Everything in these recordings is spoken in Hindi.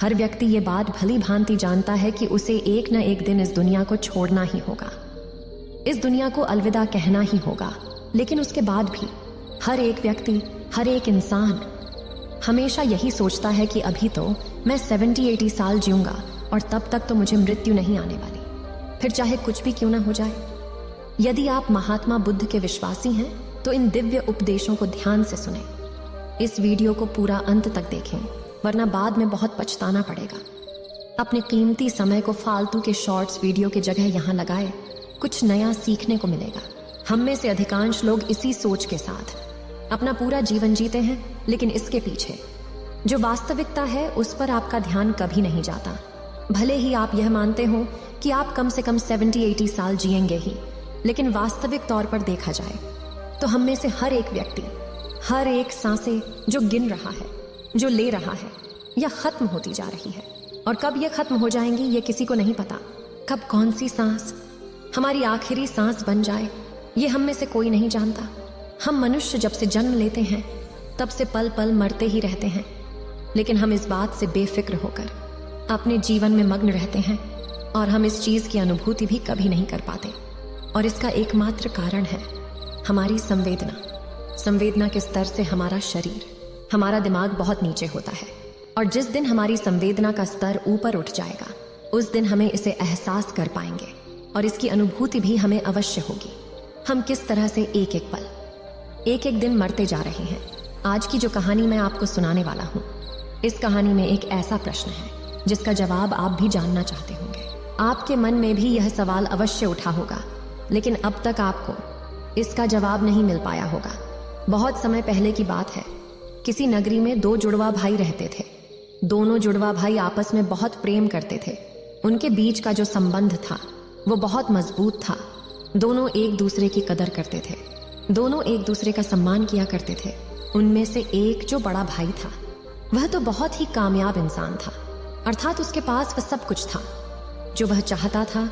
हर व्यक्ति ये बात भली भांति जानता है कि उसे एक न एक दिन इस दुनिया को छोड़ना ही होगा, इस दुनिया को अलविदा कहना ही होगा। लेकिन उसके बाद भी हर एक व्यक्ति, हर एक इंसान हमेशा यही सोचता है कि अभी तो मैं 70-80 साल जीऊंगा और तब तक तो मुझे मृत्यु नहीं आने वाली, फिर चाहे कुछ भी क्यों ना हो जाए। यदि आप महात्मा बुद्ध के विश्वासी हैं तो इन दिव्य उपदेशों को ध्यान से सुने। इस वीडियो को पूरा अंत तक देखें, वरना बाद में बहुत पछताना पड़ेगा। अपने कीमती समय को फालतू के शॉर्ट्स वीडियो की जगह यहाँ लगाए, कुछ नया सीखने को मिलेगा। हम में से अधिकांश लोग इसी सोच के साथ अपना पूरा जीवन जीते हैं, लेकिन इसके पीछे जो वास्तविकता है उस पर आपका ध्यान कभी नहीं जाता। भले ही आप यह मानते हो कि आप कम से कम 70-80 साल जिएंगे ही, लेकिन वास्तविक तौर पर देखा जाए तो हम में से हर एक व्यक्ति, हर एक सांसें जो गिन रहा है, जो ले रहा है, यह खत्म होती जा रही है। और कब यह खत्म हो जाएंगी ये किसी को नहीं पता। कब कौन सी सांस हमारी आखिरी सांस बन जाए ये हम में से कोई नहीं जानता। हम मनुष्य जब से जन्म लेते हैं तब से पल पल मरते ही रहते हैं, लेकिन हम इस बात से बेफिक्र होकर अपने जीवन में मग्न रहते हैं और हम इस चीज की अनुभूति भी कभी नहीं कर पाते। और इसका एकमात्र कारण है हमारी संवेदना के स्तर से हमारा शरीर, हमारा दिमाग बहुत नीचे होता है। और जिस दिन हमारी संवेदना का स्तर ऊपर उठ जाएगा उस दिन हमें इसे एहसास कर पाएंगे और इसकी अनुभूति भी हमें अवश्य होगी। हम किस तरह से एक एक पल, एक एक दिन मरते जा रहे हैं। आज की जो कहानी मैं आपको सुनाने वाला हूँ, इस कहानी में एक ऐसा प्रश्न है जिसका जवाब आप भी जानना चाहते होंगे। आपके मन में भी यह सवाल अवश्य उठा होगा, लेकिन अब तक आपको इसका जवाब नहीं मिल पाया होगा। बहुत समय पहले की बात है, किसी नगरी में 2 जुड़वा भाई रहते थे। दोनों जुड़वा भाई आपस में बहुत प्रेम करते थे। उनके बीच का जो संबंध था वो बहुत मजबूत था। दोनों एक दूसरे की कदर करते थे, दोनों एक दूसरे का सम्मान किया करते थे। उनमें से एक जो बड़ा भाई था वह तो बहुत ही कामयाब इंसान था, अर्थात उसके पास वह सब कुछ था जो वह चाहता था,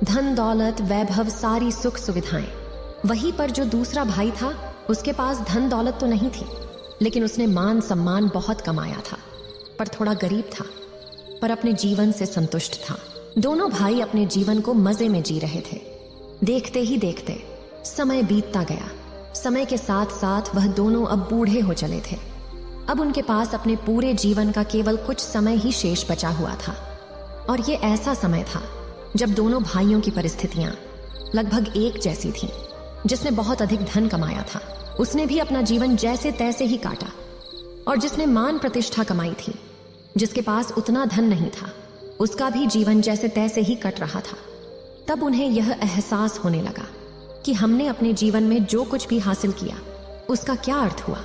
धन दौलत वैभव सारी सुख सुविधाएं। वहीं पर जो दूसरा भाई था उसके पास धन दौलत तो नहीं थी, लेकिन उसने मान सम्मान बहुत कमाया था, पर थोड़ा गरीब था, पर अपने जीवन से संतुष्ट था। दोनों भाई अपने जीवन को मजे में जी रहे थे। देखते ही देखते समय बीतता गया। समय के साथ साथ वह दोनों अब बूढ़े हो चले थे। अब उनके पास अपने पूरे जीवन का केवल कुछ समय ही शेष बचा हुआ था। और ये ऐसा समय था जब दोनों भाइयों की परिस्थितियां लगभग एक जैसी थीं। जिसने बहुत अधिक धन कमाया था उसने भी अपना जीवन जैसे तैसे ही काटा, और जिसने मान प्रतिष्ठा कमाई थी, जिसके पास उतना धन नहीं था, उसका भी जीवन जैसे तैसे ही कट रहा था। तब उन्हें यह एहसास होने लगा कि हमने अपने जीवन में जो कुछ भी हासिल किया उसका क्या अर्थ हुआ।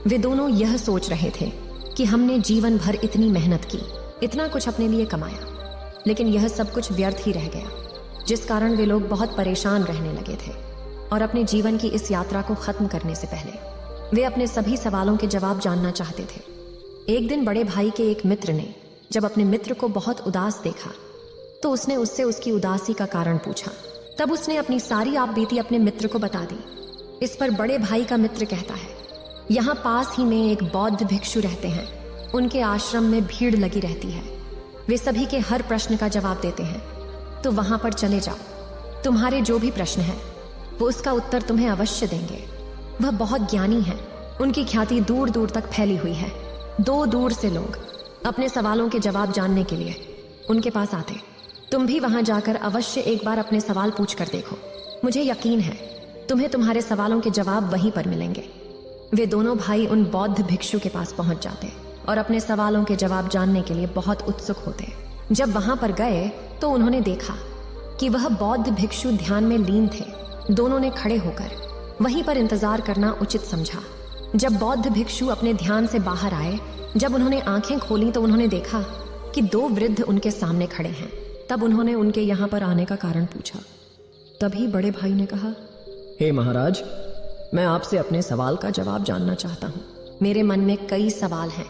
वे दोनों यह सोच रहे थे कि हमने जीवन भर इतनी मेहनत की, इतना कुछ अपने लिए कमाया, लेकिन यह सब कुछ व्यर्थ ही रह गया, जिस कारण वे लोग बहुत परेशान रहने लगे थे। और अपने जीवन की इस यात्रा को खत्म करने से पहले वे अपने सभी सवालों के जवाब जानना चाहते थे। एक दिन बड़े भाई के एक मित्र ने जब अपने मित्र को बहुत उदास देखा तो उसने उससे उसकी उदासी का कारण पूछा। तब उसने अपनी सारी आपबीती अपने मित्र को बता दी। इस पर बड़े भाई का मित्र कहता है, यहाँ पास ही में एक बौद्ध भिक्षु रहते हैं, उनके आश्रम में भीड़ लगी रहती है, वे सभी के हर प्रश्न का जवाब देते हैं, तो वहां पर चले जाओ। तुम्हारे जो भी प्रश्न है वो उसका उत्तर तुम्हें अवश्य देंगे। वह बहुत ज्ञानी है, उनकी ख्याति दूर दूर तक फैली हुई है। दूर दूर से लोग अपने सवालों के जवाब जानने के लिए उनके पास आते। तुम भी वहां जाकर अवश्य एक बार अपने सवाल पूछ कर देखो, मुझे यकीन है तुम्हें तुम्हारे सवालों के जवाब वहीं पर मिलेंगे। वे दोनों भाई उन बौद्ध भिक्षु के पास पहुंच जाते और अपने सवालों के जवाब जानने के लिए बहुत उत्सुक होते। जब वहां पर गए तो उन्होंने देखा कि वह बौद्ध भिक्षु ध्यान में लीन थे। दोनों ने खड़े होकर वहीं पर इंतजार करना उचित समझा। जब बौद्ध भिक्षु अपने ध्यान से बाहर आए, जब उन्होंने आंखें खोली तो उन्होंने देखा कि 2 वृद्ध उनके सामने खड़े हैं। तब उन्होंने उनके यहाँ पर आने का कारण पूछा। तभी बड़े भाई ने कहा, हे महाराज, मैं आपसे अपने सवाल का जवाब जानना चाहता हूँ। मेरे मन में कई सवाल हैं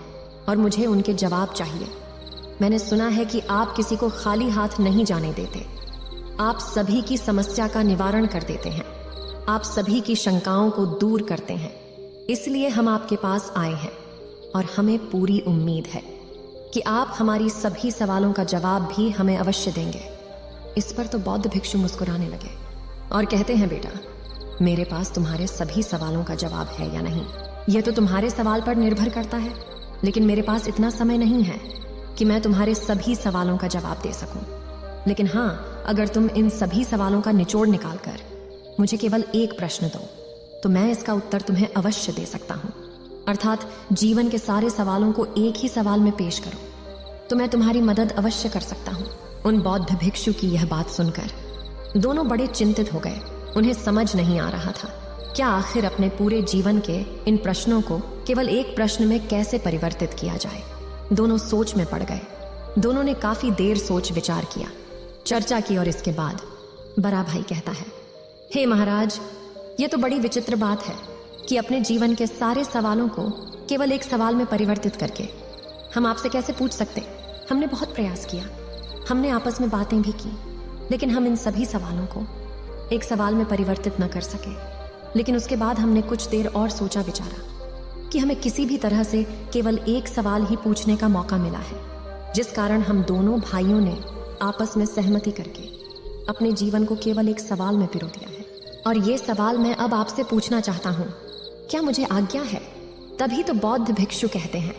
और मुझे उनके जवाब चाहिए। मैंने सुना है कि आप किसी को खाली हाथ नहीं जाने देते, आप सभी की समस्या का निवारण कर देते हैं, आप सभी की शंकाओं को दूर करते हैं। इसलिए हम आपके पास आए हैं और हमें पूरी उम्मीद है कि आप हमारी सभी सवालों का जवाब भी हमें अवश्य देंगे। इस पर तो बौद्ध भिक्षु मुस्कुराने लगे और कहते हैं, बेटा, मेरे पास तुम्हारे सभी सवालों का जवाब है या नहीं, यह तो तुम्हारे सवाल पर निर्भर करता है। लेकिन मेरे पास इतना समय नहीं है कि मैं तुम्हारे सभी सवालों का जवाब दे सकूं। लेकिन हाँ, अगर तुम इन सभी सवालों का निचोड़ निकालकर मुझे केवल एक प्रश्न दो तो मैं इसका उत्तर तुम्हें अवश्य दे सकता हूं। अर्थात जीवन के सारे सवालों को एक ही सवाल में पेश करो तो मैं तुम्हारी मदद अवश्य कर सकता हूं। उन बौद्ध भिक्षु की यह बात सुनकर दोनों बड़े चिंतित हो गए। उन्हें समझ नहीं आ रहा था क्या आखिर अपने पूरे जीवन के इन प्रश्नों को केवल एक प्रश्न में कैसे परिवर्तित किया जाए। दोनों सोच में पड़ गए। दोनों ने काफी देर सोच विचार किया, चर्चा की और इसके बाद बड़ा भाई कहता है, हे महाराज, ये तो बड़ी विचित्र बात है कि अपने जीवन के सारे सवालों को केवल एक सवाल में परिवर्तित करके हम आपसे कैसे पूछ सकते। हमने बहुत प्रयास किया, हमने आपस में बातें भी की, लेकिन हम इन सभी सवालों को एक सवाल में परिवर्तित न कर सके। लेकिन उसके बाद हमने कुछ देर और सोचा विचारा कि हमें किसी भी तरह से केवल एक सवाल ही पूछने का मौका मिला है, जिस कारण हम दोनों भाइयों ने आपस में सहमति करके अपने जीवन को केवल एक सवाल में पिरो दिया है। और ये सवाल मैं अब आपसे पूछना चाहता हूँ, क्या मुझे आज्ञा है? तभी तो बौद्ध भिक्षु कहते हैं,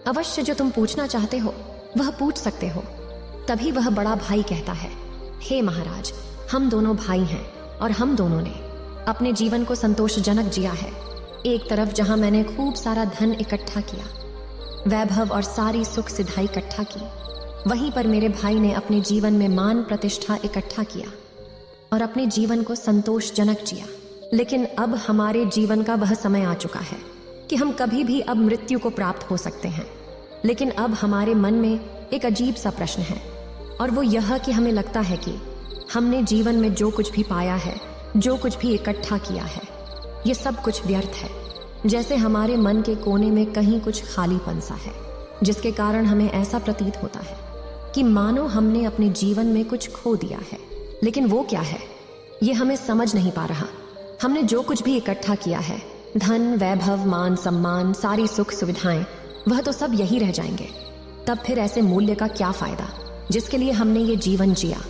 अवश्य जो तुम पूछना चाहते हो वह पूछ सकते हो। तभी वह बड़ा भाई कहता है, हे महाराज, हम दोनों भाई हैं और हम दोनों ने अपने जीवन को संतोषजनक जिया है। एक तरफ जहां मैंने खूब सारा धन इकट्ठा किया, वैभव और सारी सुख सिधाई इकट्ठा की, वहीं पर मेरे भाई ने अपने जीवन में मान प्रतिष्ठा इकट्ठा किया और अपने जीवन को संतोषजनक जिया। लेकिन अब हमारे जीवन का वह समय आ चुका है कि हम कभी भी अब मृत्यु को प्राप्त हो सकते हैं। लेकिन अब हमारे मन में एक अजीब सा प्रश्न है, और वो यह कि हमें लगता है कि हमने जीवन में जो कुछ भी पाया है, जो कुछ भी इकट्ठा किया है, ये सब कुछ व्यर्थ है। जैसे हमारे मन के कोने में कहीं कुछ खालीपन सा है, जिसके कारण हमें ऐसा प्रतीत होता है कि मानो हमने अपने जीवन में कुछ खो दिया है। लेकिन वो क्या है, ये हमें समझ नहीं पा रहा। हमने जो कुछ भी इकट्ठा किया है, धन, वैभव, मान, सम्मान, सारी सुख सुविधाएं, वह तो सब यही रह जाएंगे। तब फिर ऐसे मूल्य का क्या फायदा जिसके लिए हमने ये जीवन जिया?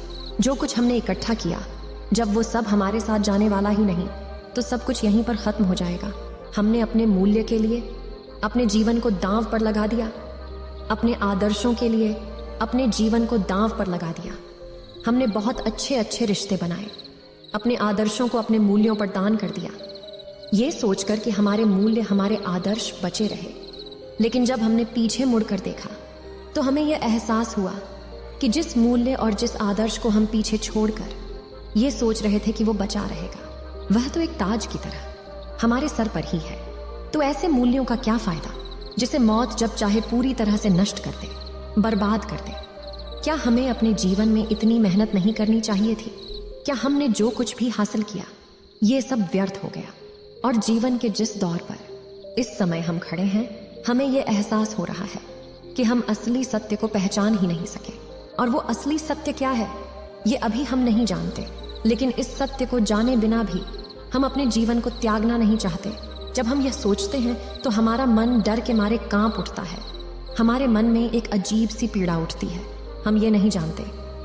जो कुछ हमने इकट्ठा किया, जब वो सब हमारे साथ जाने वाला ही नहीं, तो सब कुछ यहीं पर खत्म हो जाएगा। हमने अपने मूल्य के लिए अपने जीवन को दांव पर लगा दिया, अपने आदर्शों के लिए अपने जीवन को दांव पर लगा दिया। हमने बहुत अच्छे अच्छे रिश्ते बनाए, अपने आदर्शों को अपने मूल्यों पर दान कर दिया, ये सोचकर कि हमारे मूल्य, हमारे आदर्श बचे रहे। लेकिन जब हमने पीछे मुड़कर देखा तो हमें यह एहसास हुआ कि जिस मूल्य और जिस आदर्श को हम पीछे छोड़कर ये सोच रहे थे कि वो बचा रहेगा, वह तो एक ताज की तरह हमारे सर पर ही है। तो ऐसे मूल्यों का क्या फायदा जिसे मौत जब चाहे पूरी तरह से नष्ट कर दे, बर्बाद कर दे? क्या हमें अपने जीवन में इतनी मेहनत नहीं करनी चाहिए थी? क्या हमने जो कुछ भी हासिल किया ये सब व्यर्थ हो गया? और जीवन के जिस दौर पर इस समय हम खड़े हैं, हमें यह एहसास हो रहा है कि हम असली सत्य को पहचान ही नहीं सके। और वो असली सत्य क्या है, ये अभी हम नहीं जानते। लेकिन इस सत्य को जाने बिना भी हम अपने जीवन को त्यागना नहीं चाहते। जब हम यह सोचते हैं तो हमारा मन डर के मारे कांप उठता है। हमारे मन में एक अजीब सी पीड़ा उठती है। हम ये नहीं जानते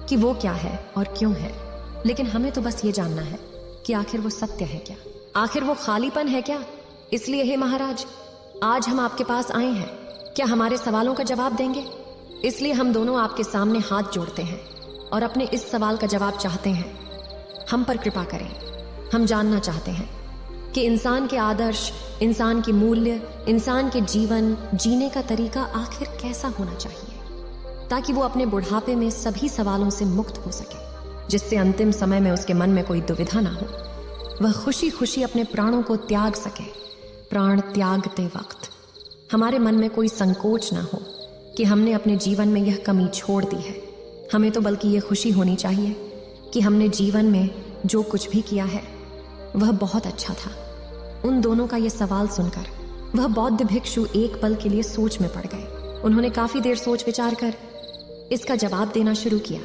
कि वो क्या है और क्यों है, लेकिन हमें तो बस ये जानना है कि आखिर वो सत्य है क्या, आखिर वो खालीपन है क्या। इसलिए हे महाराज, आज हम आपके पास आए हैं। क्या हमारे सवालों का जवाब देंगे? इसलिए हम दोनों आपके सामने हाथ जोड़ते हैं और अपने इस सवाल का जवाब चाहते हैं। हम पर कृपा करें। हम जानना चाहते हैं कि इंसान के आदर्श, इंसान के मूल्य, इंसान के जीवन जीने का तरीका आखिर कैसा होना चाहिए, ताकि वो अपने बुढ़ापे में सभी सवालों से मुक्त हो सके, जिससे अंतिम समय में उसके मन में कोई दुविधा ना हो, वह खुशी खुशी अपने प्राणों को त्याग सके। प्राण त्यागते वक्त हमारे मन में कोई संकोच ना हो कि हमने अपने जीवन में यह कमी छोड़ दी है। हमें तो बल्कि यह खुशी होनी चाहिए कि हमने जीवन में जो कुछ भी किया है वह बहुत अच्छा था। उन दोनों का यह सवाल सुनकर वह बौद्ध भिक्षु एक पल के लिए सोच में पड़ गए। उन्होंने काफी देर सोच विचार कर इसका जवाब देना शुरू किया।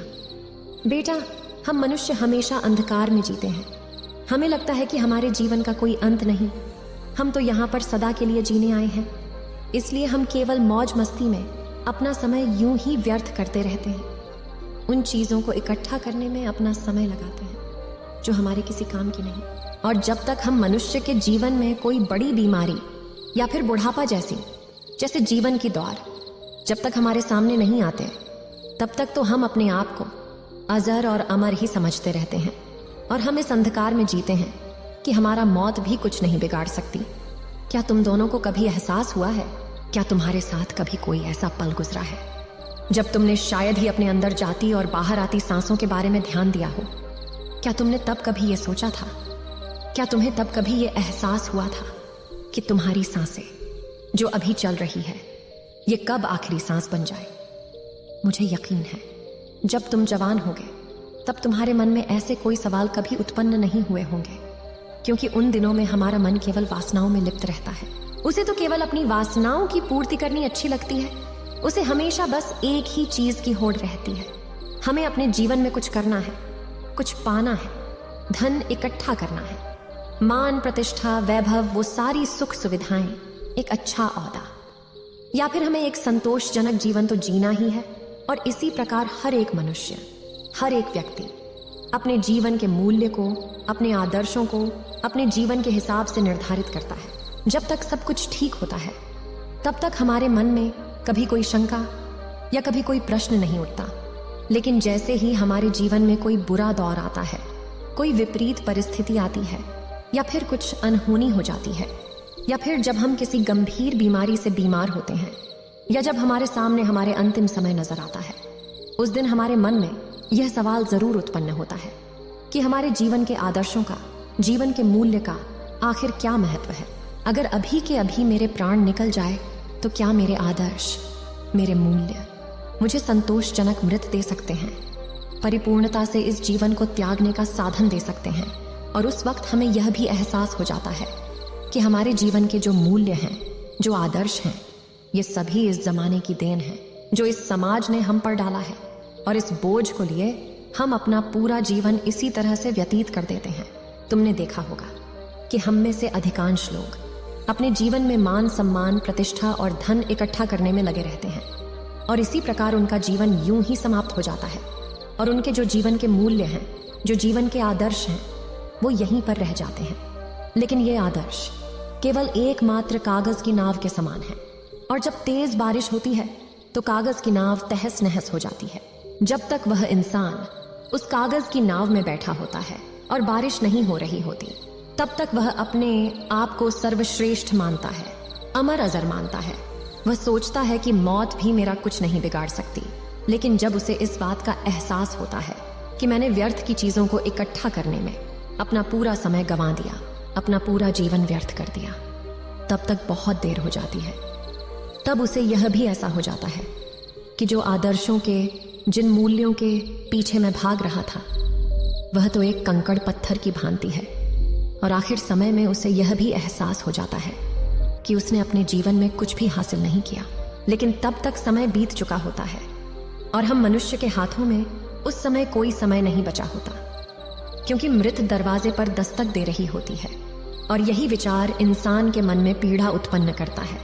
बेटा, हम मनुष्य हमेशा अंधकार में जीते हैं। हमें लगता है कि हमारे जीवन का कोई अंत नहीं। हम तो यहाँ पर सदा के लिए जीने आए हैं, इसलिए हम केवल मौज मस्ती में अपना समय यूं ही व्यर्थ करते रहते हैं, उन चीज़ों को इकट्ठा करने में अपना समय लगाते हैं जो हमारे किसी काम की नहीं। और जब तक हम मनुष्य के जीवन में कोई बड़ी बीमारी या फिर बुढ़ापा जैसे जीवन की दौर जब तक हमारे सामने नहीं आते, तब तक तो हम अपने आप को अजर और अमर ही समझते रहते हैं और हम इस अंधकार में जीते हैं कि हमारा मौत भी कुछ नहीं बिगाड़ सकती। क्या तुम दोनों को कभी एहसास हुआ है? क्या तुम्हारे साथ कभी कोई ऐसा पल गुजरा है जब तुमने शायद ही अपने अंदर जाती और बाहर आती सांसों के बारे में ध्यान दिया हो? क्या तुमने तब कभी ये सोचा था? क्या तुम्हें तब कभी ये एहसास हुआ था कि तुम्हारी सांसें जो अभी चल रही है ये कब आखिरी सांस बन जाए? मुझे यकीन है जब तुम जवान होगे तब तुम्हारे मन में ऐसे कोई सवाल कभी उत्पन्न नहीं हुए होंगे, क्योंकि उन दिनों में हमारा मन केवल वासनाओं में लिप्त रहता है। उसे तो केवल अपनी वासनाओं की पूर्ति करनी अच्छी लगती है। उसे हमेशा बस एक ही चीज की होड़ रहती है, हमें अपने जीवन में कुछ करना है, कुछ पाना है, धन इकट्ठा करना है, मान प्रतिष्ठा वैभव, वो सारी सुख सुविधाएं, एक अच्छा औहदा, या फिर हमें एक संतोषजनक जीवन तो जीना ही है। और इसी प्रकार हर एक मनुष्य, हर एक व्यक्ति अपने जीवन के मूल्य को, अपने आदर्शों को अपने जीवन के हिसाब से निर्धारित करता है। जब तक सब कुछ ठीक होता है तब तक हमारे मन में कभी कोई शंका या कभी कोई प्रश्न नहीं उठता, लेकिन जैसे ही हमारे जीवन में कोई बुरा दौर आता है, कोई विपरीत परिस्थिति आती है, या फिर कुछ अनहोनी हो जाती है, या फिर जब हम किसी गंभीर बीमारी से बीमार होते हैं, या जब हमारे सामने हमारे अंतिम समय नजर आता है, उस दिन हमारे मन में यह सवाल जरूर उत्पन्न होता है कि हमारे जीवन के आदर्शों का, जीवन के मूल्य का आखिर क्या महत्व है। अगर अभी के अभी मेरे प्राण निकल जाए तो क्या मेरे आदर्श, मेरे मूल्य मुझे संतोषजनक मृत्यु दे सकते हैं, परिपूर्णता से इस जीवन को त्यागने का साधन दे सकते हैं। और उस वक्त हमें यह भी एहसास हो जाता है कि हमारे जीवन के जो मूल्य हैं, जो आदर्श हैं, ये सभी इस जमाने की देन है जो इस समाज ने हम पर डाला है। और इस बोझ को लिए हम अपना पूरा जीवन इसी तरह से व्यतीत कर देते हैं। तुमने देखा होगा कि हम में से अधिकांश लोग अपने जीवन में मान सम्मान, प्रतिष्ठा और धन इकट्ठा करने में लगे रहते हैं, और इसी प्रकार उनका जीवन यूं ही समाप्त हो जाता है और उनके जो जीवन के मूल्य हैं, जो जीवन के आदर्श हैं, वो यहीं पर रह जाते हैं। लेकिन ये आदर्श केवल एकमात्र कागज की नाव के समान है, और जब तेज बारिश होती है तो कागज की नाव तहस नहस हो जाती है। जब तक वह इंसान उस कागज की नाव में बैठा होता है और बारिश नहीं हो रही होती, तब तक वह अपने आप को सर्वश्रेष्ठ मानता है, अमर अजर मानता है। वह सोचता है कि मौत भी मेरा कुछ नहीं बिगाड़ सकती। लेकिन जब उसे इस बात का एहसास होता है कि मैंने व्यर्थ की चीजों को इकट्ठा करने में अपना पूरा समय गंवा दिया, अपना पूरा जीवन व्यर्थ कर दिया, तब तक बहुत देर हो जाती है। तब उसे यह भी ऐसा हो जाता है कि जो आदर्शों के, जिन मूल्यों के पीछे मैं भाग रहा था, वह तो एक कंकड़ पत्थर की भांति है। और आखिर समय में उसे यह भी एहसास हो जाता है कि उसने अपने जीवन में कुछ भी हासिल नहीं किया। लेकिन तब तक समय बीत चुका होता है और हम मनुष्य के हाथों में उस समय कोई समय नहीं बचा होता, क्योंकि मृत्यु दरवाजे पर दस्तक दे रही होती है। और यही विचार इंसान के मन में पीड़ा उत्पन्न करता है,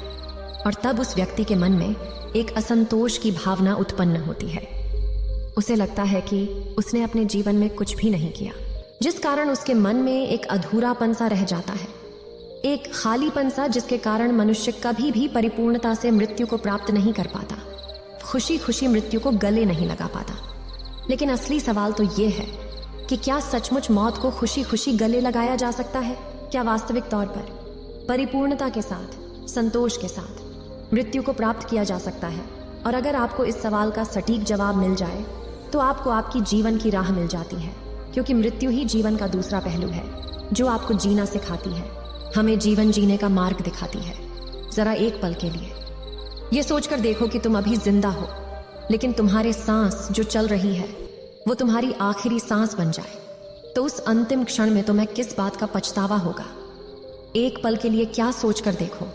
और तब उस व्यक्ति के मन में एक असंतोष की भावना उत्पन्न होती है। उसे लगता है कि उसने अपने जीवन में कुछ भी नहीं किया, जिस कारण उसके मन में एक अधूरापन सा रह जाता है, एक खालीपन सा, जिसके कारण मनुष्य कभी भी परिपूर्णता से मृत्यु को प्राप्त नहीं कर पाता, खुशी खुशी मृत्यु को गले नहीं लगा पाता। लेकिन असली सवाल तो ये है कि क्या सचमुच मौत को खुशी खुशी गले लगाया जा सकता है? क्या वास्तविक तौर पर परिपूर्णता के साथ, संतोष के साथ मृत्यु को प्राप्त किया जा सकता है? और अगर आपको इस सवाल का सटीक जवाब मिल जाए तो आपको आपकी जीवन की राह मिल जाती है, क्योंकि मृत्यु ही जीवन का दूसरा पहलू है जो आपको जीना सिखाती है, हमें जीवन जीने का मार्ग दिखाती है। जरा एक पल के लिए ये सोचकर देखो कि तुम अभी जिंदा हो, लेकिन तुम्हारे सांस जो चल रही है वो तुम्हारी आखिरी सांस बन जाए, तो उस अंतिम क्षण में तुम्हें किस बात का पछतावा होगा? एक पल के लिए क्या सोचकर देखो,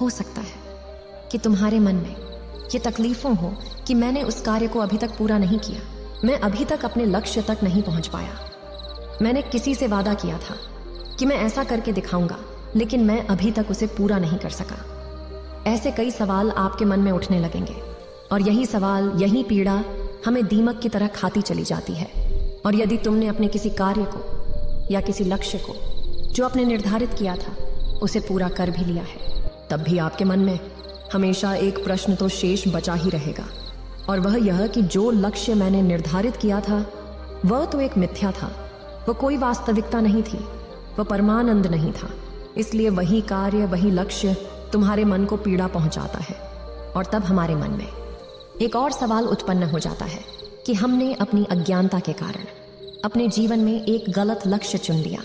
हो सकता है कि तुम्हारे मन में ये तकलीफों हो कि मैंने उस कार्य को अभी तक पूरा नहीं किया, मैं अभी तक अपने लक्ष्य तक नहीं पहुंच पाया, मैंने किसी से वादा किया था कि मैं ऐसा करके दिखाऊंगा, लेकिन मैं अभी तक उसे पूरा नहीं कर सका। ऐसे कई सवाल आपके मन में उठने लगेंगे, और यही सवाल, यही पीड़ा हमें दीमक की तरह खाती चली जाती है। और यदि तुमने अपने किसी कार्य को या किसी लक्ष्य को जो आपने निर्धारित किया था उसे पूरा कर भी लिया है, तब भी आपके मन में हमेशा एक प्रश्न तो शेष बचा ही रहेगा, और वह यह कि जो लक्ष्य मैंने निर्धारित किया था वह तो एक मिथ्या था, वह कोई वास्तविकता नहीं थी, वह परमानंद नहीं था। इसलिए वही कार्य, वही लक्ष्य तुम्हारे मन को पीड़ा पहुंचाता है। और तब हमारे मन में एक और सवाल उत्पन्न हो जाता है कि हमने अपनी अज्ञानता के कारण अपने जीवन में एक गलत लक्ष्य चुन लिया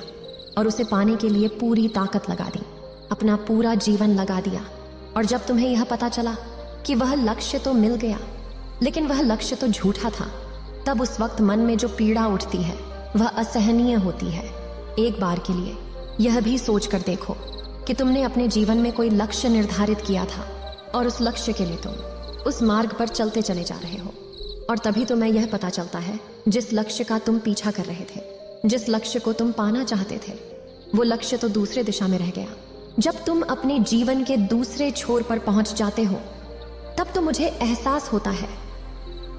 और उसे पाने के लिए पूरी ताकत लगा दी, अपना पूरा जीवन लगा दिया। और जब तुम्हें यह पता चला कि वह लक्ष्य तो मिल गया लेकिन वह लक्ष्य तो झूठा था, तब उस वक्त मन में जो पीड़ा उठती है वह असहनीय होती है। एक बार के लिए यह भी सोच कर देखो कि तुमने अपने जीवन में कोई लक्ष्य निर्धारित किया था और उस लक्ष्य के लिए तुम उस मार्ग पर चलते चले जा रहे हो, और तभी तुम्हें यह पता चलता है जिस लक्ष्य का तुम पीछा कर रहे थे, जिस लक्ष्य को तुम पाना चाहते थे, वो लक्ष्य तो दूसरे दिशा में रह गया। जब तुम अपने जीवन के दूसरे छोर पर पहुंच जाते हो तब तो मुझे एहसास होता है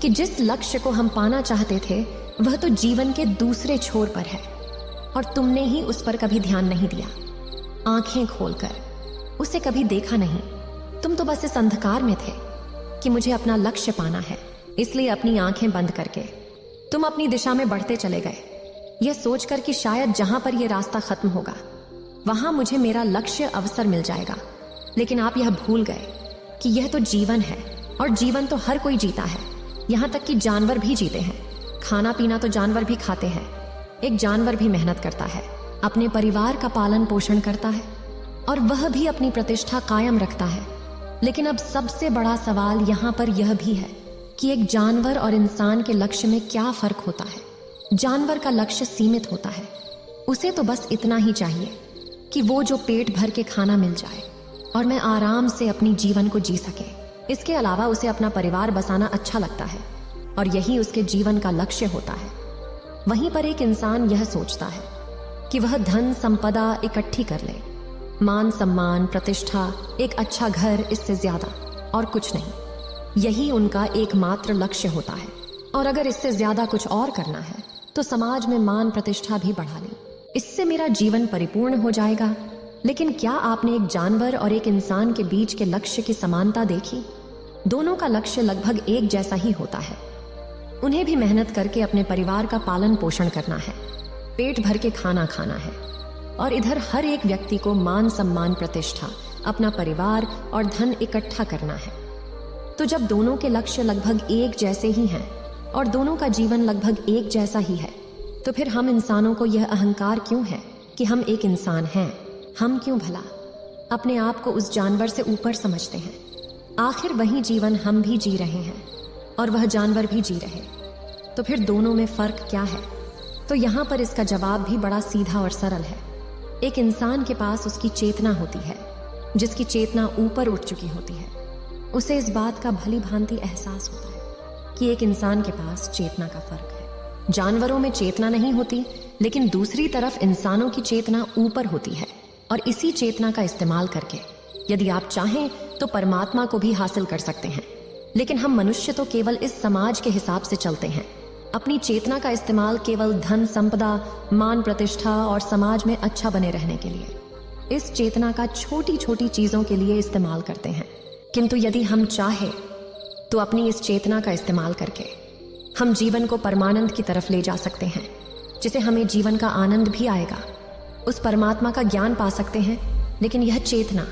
कि जिस लक्ष्य को हम पाना चाहते थे वह तो जीवन के दूसरे छोर पर है, और तुमने ही उस पर कभी ध्यान नहीं दिया। आंखें खोलकर उसे कभी देखा नहीं, तुम तो बस इस अंधकार में थे कि मुझे अपना लक्ष्य पाना है। इसलिए अपनी आंखें बंद करके तुम अपनी दिशा में बढ़ते चले गए, यह सोचकर कि शायद जहां पर यह रास्ता खत्म होगा वहां मुझे मेरा लक्ष्य अवसर मिल जाएगा। लेकिन आप यह भूल गए कि यह तो जीवन है, और जीवन तो हर कोई जीता है, यहां तक कि जानवर भी जीते हैं। खाना पीना तो जानवर भी खाते हैं। एक जानवर भी मेहनत करता है, अपने परिवार का पालन पोषण करता है, और वह भी अपनी प्रतिष्ठा कायम रखता है। लेकिन अब सबसे बड़ा सवाल यहाँ पर यह भी है कि एक जानवर और इंसान के लक्ष्य में क्या फर्क होता है। जानवर का लक्ष्य सीमित होता है, उसे तो बस इतना ही चाहिए कि वो जो पेट भर के खाना मिल जाए और मैं आराम से अपनी जीवन को जी सके। इसके अलावा उसे अपना परिवार बसाना अच्छा लगता है, और यही उसके जीवन का लक्ष्य होता है। वहीं पर एक इंसान यह सोचता है कि वह धन संपदा इकट्ठी कर ले, मान सम्मान, प्रतिष्ठा, एक अच्छा घर, इससे ज्यादा और कुछ नहीं। यही उनका एकमात्र लक्ष्य होता है। और अगर इससे ज्यादा कुछ और करना है तो समाज में मान प्रतिष्ठा भी बढ़ा ले, इससे मेरा जीवन परिपूर्ण हो जाएगा। लेकिन क्या आपने एक जानवर और एक इंसान के बीच के लक्ष्य की समानता देखी? दोनों का लक्ष्य लगभग एक जैसा ही होता है। उन्हें भी मेहनत करके अपने परिवार का पालन पोषण करना है, पेट भर के खाना खाना है, और इधर हर एक व्यक्ति को मान सम्मान, प्रतिष्ठा, अपना परिवार और धन इकट्ठा करना है। तो जब दोनों के लक्ष्य लगभग एक जैसे ही हैं और दोनों का जीवन लगभग एक जैसा ही है, तो फिर हम इंसानों को यह अहंकार क्यों है कि हम एक इंसान हैं? हम क्यों भला अपने आप को उस जानवर से ऊपर समझते हैं? आखिर वही जीवन हम भी जी रहे हैं और वह जानवर भी जी रहे, तो फिर दोनों में फर्क क्या है? तो यहाँ पर इसका जवाब भी बड़ा सीधा और सरल है। एक इंसान के पास उसकी चेतना होती है, जिसकी चेतना ऊपर उठ चुकी होती है। उसे इस बात का भली भांति एहसास होता है कि एक इंसान के पास चेतना का फर्क है। जानवरों में चेतना नहीं होती, लेकिन दूसरी तरफ इंसानों की चेतना ऊपर होती है, और इसी चेतना का इस्तेमाल करके यदि आप चाहें तो परमात्मा को भी हासिल कर सकते हैं। लेकिन हम मनुष्य तो केवल इस समाज के हिसाब से चलते हैं। अपनी चेतना का इस्तेमाल केवल धन संपदा, मान प्रतिष्ठा और समाज में अच्छा बने रहने के लिए, इस चेतना का छोटी छोटी चीजों के लिए इस्तेमाल करते हैं। किंतु यदि हम चाहे तो अपनी इस चेतना का इस्तेमाल करके हम जीवन को परमानंद की तरफ ले जा सकते हैं, जिसे हमें जीवन का आनंद भी आएगा, उस परमात्मा का ज्ञान पा सकते हैं। लेकिन यह चेतना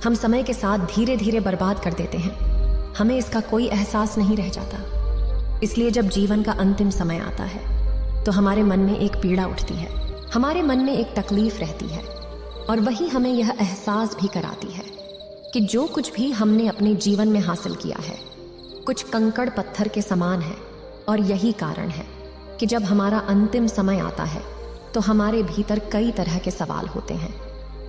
हम समय के साथ धीरे धीरे बर्बाद कर देते हैं, हमें इसका कोई एहसास नहीं रह जाता। इसलिए जब जीवन का अंतिम समय आता है तो हमारे मन में एक पीड़ा उठती है, हमारे मन में एक तकलीफ रहती है, और वही हमें यह एहसास भी कराती है कि जो कुछ भी हमने अपने जीवन में हासिल किया है कुछ कंकड़ पत्थर के समान है। और यही कारण है कि जब हमारा अंतिम समय आता है तो हमारे भीतर कई तरह के सवाल होते हैं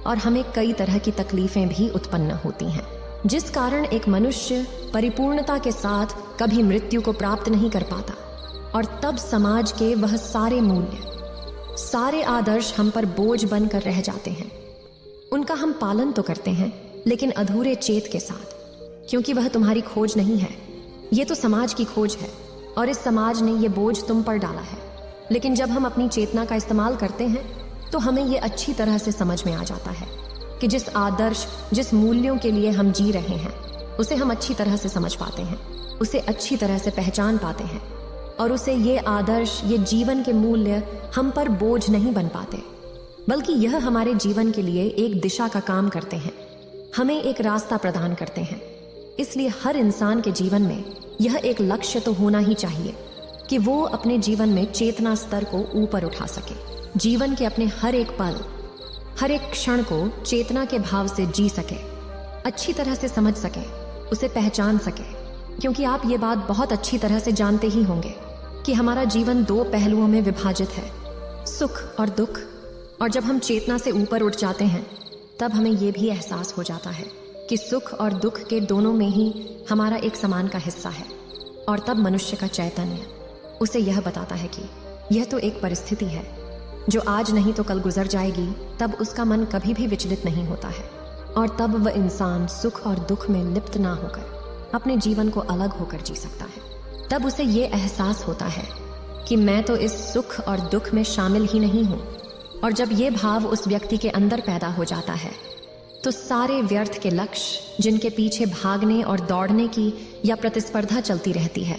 और हमें कई तरह की तकलीफें भी उत्पन्न होती हैं, जिस कारण एक मनुष्य परिपूर्णता के साथ कभी मृत्यु को प्राप्त नहीं कर पाता। और तब समाज के वह सारे मूल्य, सारे आदर्श हम पर बोझ बनकर रह जाते हैं। उनका हम पालन तो करते हैं, लेकिन अधूरे चेत के साथ, क्योंकि वह तुम्हारी खोज नहीं है, ये तो समाज की खोज है और इस समाज ने ये बोझ तुम पर डाला है। लेकिन जब हम अपनी चेतना का इस्तेमाल करते हैं तो हमें ये अच्छी तरह से समझ में आ जाता है कि जिस आदर्श, जिस मूल्यों के लिए हम जी रहे हैं, उसे हम अच्छी तरह से समझ पाते हैं, उसे अच्छी तरह से पहचान पाते हैं, और उसे ये आदर्श, ये जीवन के मूल्य हम पर बोझ नहीं बन पाते, बल्कि यह हमारे जीवन के लिए एक दिशा का काम करते हैं, हमें एक रास्ता प्रदान करते हैं। इसलिए हर इंसान के जीवन में यह एक लक्ष्य तो होना ही चाहिए कि वो अपने जीवन में चेतना स्तर को ऊपर उठा सके, जीवन के अपने हर एक पल, हर एक क्षण को चेतना के भाव से जी सके, अच्छी तरह से समझ सके, उसे पहचान सके। क्योंकि आप ये बात बहुत अच्छी तरह से जानते ही होंगे कि हमारा जीवन दो पहलुओं में विभाजित है, सुख और दुख। और जब हम चेतना से ऊपर उठ जाते हैं तब हमें यह भी एहसास हो जाता है कि सुख और दुख के दोनों में ही हमारा एक समान का हिस्सा है। और तब मनुष्य का चैतन्य उसे यह बताता है कि यह तो एक परिस्थिति है जो आज नहीं तो कल गुजर जाएगी। तब उसका मन कभी भी विचलित नहीं होता है और तब वह इंसान सुख और दुख में लिप्त ना होकर अपने जीवन को अलग होकर जी सकता है। तब उसे यह एहसास होता है कि मैं तो इस सुख और दुख में शामिल ही नहीं हूं। और जब ये भाव उस व्यक्ति के अंदर पैदा हो जाता है तो सारे व्यर्थ के लक्ष्य जिनके पीछे भागने और दौड़ने की या प्रतिस्पर्धा चलती रहती है,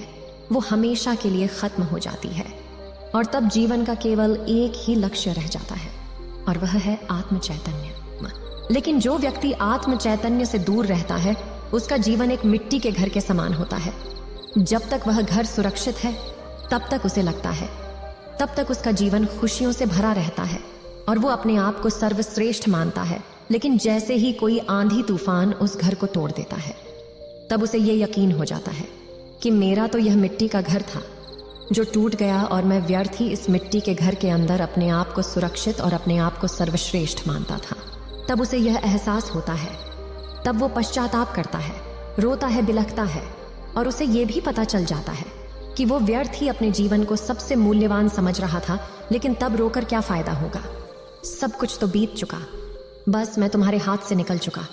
वो हमेशा के लिए खत्म हो जाती है। और तब जीवन का केवल एक ही लक्ष्य रह जाता है और वह है आत्म चैतन्य। लेकिन जो व्यक्ति आत्म चैतन्य से दूर रहता है उसका जीवन एक मिट्टी के घर के समान होता है। जब तक वह घर सुरक्षित है तब तक उसे लगता है, तब तक उसका जीवन खुशियों से भरा रहता है और वो अपने आप को सर्वश्रेष्ठ मानता है। लेकिन जैसे ही कोई आंधी तूफान उस घर को तोड़ देता है तब उसे ये यकीन हो जाता है कि मेरा तो यह मिट्टी का घर था जो टूट गया और मैं व्यर्थ ही इस मिट्टी के घर के अंदर अपने आप को सुरक्षित और अपने आप को सर्वश्रेष्ठ मानता था। तब उसे यह एहसास होता है, तब वो पश्चाताप करता है, रोता है, बिलखता है और उसे यह भी पता चल जाता है कि वो व्यर्थ ही अपने जीवन को सबसे मूल्यवान समझ रहा था। लेकिन तब रोकर क्या फायदा होगा, सब कुछ तो बीत चुका, बस मैं तुम्हारे हाथ से निकल चुका।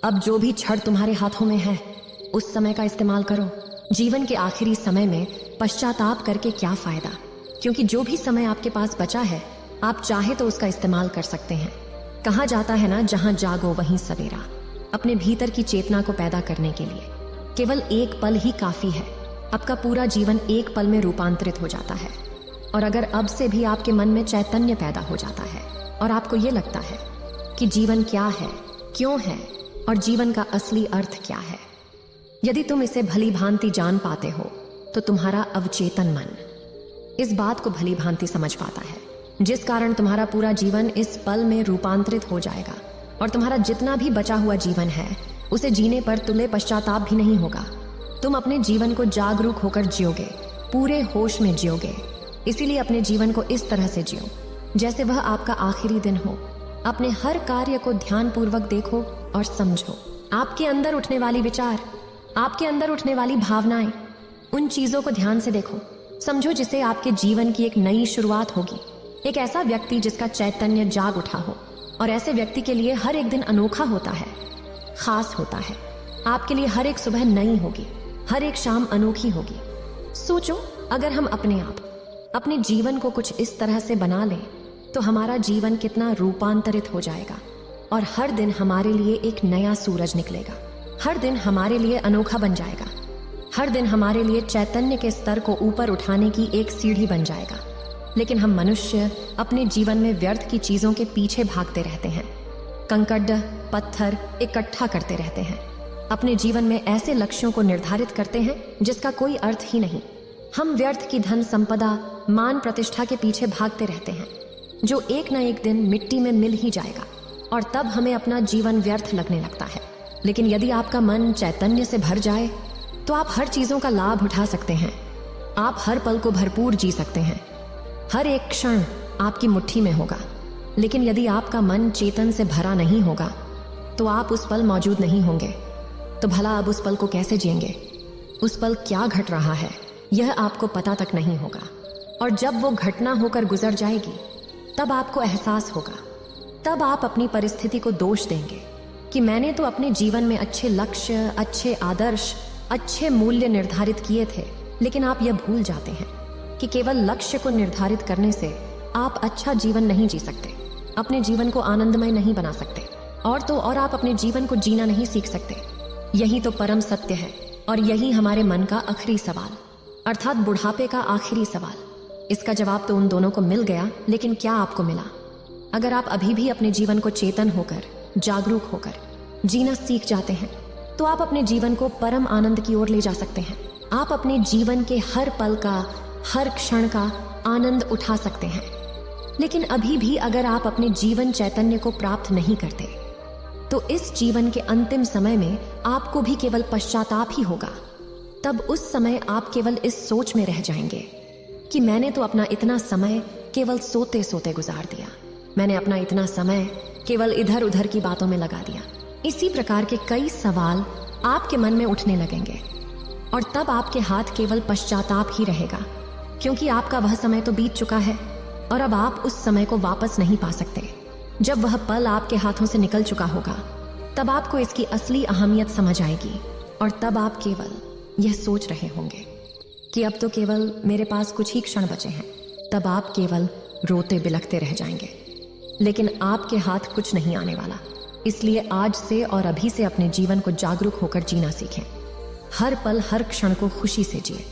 अब जो भी क्षण तुम्हारे हाथों में है उस समय का इस्तेमाल करो। जीवन के आखिरी समय में पश्चाताप करके क्या फायदा, क्योंकि जो भी समय आपके पास बचा है आप चाहे तो उसका इस्तेमाल कर सकते हैं। कहा जाता है ना, जहां जागो वहीं सवेरा। अपने भीतर की चेतना को पैदा करने के लिए केवल एक पल ही काफी है। आपका पूरा जीवन एक पल में रूपांतरित हो जाता है। और अगर अब से भी आपके मन में चैतन्य पैदा हो जाता है और आपको ये लगता है कि जीवन क्या है, क्यों है और जीवन का असली अर्थ क्या है, यदि तुम इसे भली भांति जान पाते हो तो तुम्हारा अवचेतन मन इस बात को भली भांति समझ पाता है, जिस कारण तुम्हारा पूरा जीवन इस पल में रूपांतरित हो जाएगा और तुम्हारा जितना भी बचा हुआ जीवन है उसे जीने पर तुम्हें पश्चाताप भी नहीं होगा। तुम अपने जीवन को जागरूक होकर जियोगे, पूरे होश में जियोगे। इसीलिए अपने जीवन को इस तरह से जियो जैसे वह आपका आखिरी दिन हो। अपने हर कार्य को ध्यानपूर्वक देखो और समझो। आपके अंदर उठने वाली विचार, आपके अंदर उठने वाली भावनाएं, उन चीजों को ध्यान से देखो, समझो, जिसे आपके जीवन की एक नई शुरुआत होगी। एक ऐसा व्यक्ति जिसका चैतन्य जाग उठा हो। और ऐसे व्यक्ति के लिए हर एक दिन अनोखा होता है, खास होता है। आपके लिए हर एक सुबह नई होगी, हर एक शाम अनोखी होगी। सोचो, अगर हम अपने आप अपने जीवन को कुछ इस तरह से बना लें तो हमारा जीवन कितना रूपांतरित हो जाएगा और हर दिन हमारे लिए एक नया सूरज निकलेगा। हर दिन हमारे लिए अनोखा बन जाएगा। हर दिन हमारे लिए चैतन्य के स्तर को ऊपर उठाने की एक सीढ़ी बन जाएगा। लेकिन हम मनुष्य अपने जीवन में व्यर्थ की चीजों के पीछे भागते रहते हैं, कंकड़ पत्थर इकट्ठा करते रहते हैं, अपने जीवन में ऐसे लक्ष्यों को निर्धारित करते हैं जिसका कोई अर्थ ही नहीं। हम व्यर्थ की धन संपदा, मान प्रतिष्ठा के पीछे भागते रहते हैं जो एक न एक दिन मिट्टी में मिल ही जाएगा और तब हमें अपना जीवन व्यर्थ लगने लगता है। लेकिन यदि आपका मन चैतन्य से भर जाए तो आप हर चीजों का लाभ उठा सकते हैं। आप हर पल को भरपूर जी सकते हैं। हर एक क्षण आपकी मुट्ठी में होगा। लेकिन यदि आपका मन चेतन से भरा नहीं होगा तो आप उस पल मौजूद नहीं होंगे। तो भला अब उस पल को कैसे जिएंगे? उस पल क्या घट रहा है यह आपको पता तक नहीं होगा। और जब वो घटना होकर गुजर जाएगी तब आपको एहसास होगा। तब आप अपनी परिस्थिति को दोष देंगे कि मैंने तो अपने जीवन में अच्छे लक्ष्य, अच्छे आदर्श, अच्छे मूल्य निर्धारित किए थे, लेकिन आप यह भूल जाते हैं कि केवल लक्ष्य को निर्धारित करने से आप अच्छा जीवन नहीं जी सकते, अपने जीवन को आनंदमय नहीं बना सकते, और तो और आप अपने जीवन को जीना नहीं सीख सकते। यही तो परम सत्य है, और यही हमारे मन का आखिरी सवाल, अर्थात बुढ़ापे का आखिरी सवाल। इसका जवाब तो उन दोनों को मिल गया, लेकिन क्या आपको मिला? अगर आप अभी भी अपने जीवन को चेतन होकर, जागरूक होकर जीना सीख जाते हैं, तो आप अपने जीवन को परम आनंद की ओर ले जा सकते हैं। आप अपने जीवन के हर पल का, हर क्षण का आनंद उठा सकते हैं। लेकिन अभी भी अगर आप अपने जीवन चैतन्य को प्राप्त नहीं करते, तो इस जीवन के अंतिम समय में आपको भी केवल पश्चाताप ही होगा। तब उस समय आप केवल इस सोच में रह जाएंगे कि मैंने तो अपना इतना समय केवल सोते सोते गुजार दिया, मैंने अपना इतना समय केवल इधर उधर की बातों में लगा दिया। इसी प्रकार के कई सवाल आपके मन में उठने लगेंगे, और तब आपके हाथ केवल पश्चाताप ही रहेगा, क्योंकि आपका वह समय तो बीत चुका है और अब आप उस समय को वापस नहीं पा सकते। जब वह पल आपके हाथों से निकल चुका होगा, तब आपको इसकी असली अहमियत समझ आएगी, और तब आप केवल यह सोच रहे होंगे कि अब तो केवल मेरे पास कुछ ही क्षण बचे हैं। तब आप केवल रोते बिलखते रह जाएंगे, लेकिन आपके हाथ कुछ नहीं आने वाला। इसलिए आज से और अभी से अपने जीवन को जागरूक होकर जीना सीखें। हर पल, हर क्षण को खुशी से जिए।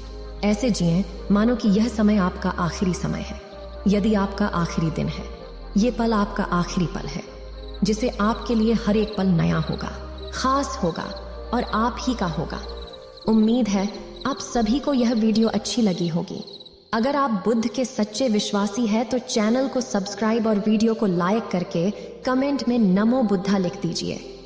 ऐसे जिए मानो कि यह समय आपका आखिरी समय है। यदि आपका आखिरी दिन है, ये पल आपका आखिरी पल है, जिसे आपके लिए हर एक पल नया होगा, खास होगा और आप ही का होगा। उम्मीद है आप सभी को यह वीडियो अच्छी लगी होगी। अगर आप बुद्ध के सच्चे विश्वासी हैं तो चैनल को सब्सक्राइब और वीडियो को लाइक करके कमेंट में नमो बुद्धा लिख दीजिए।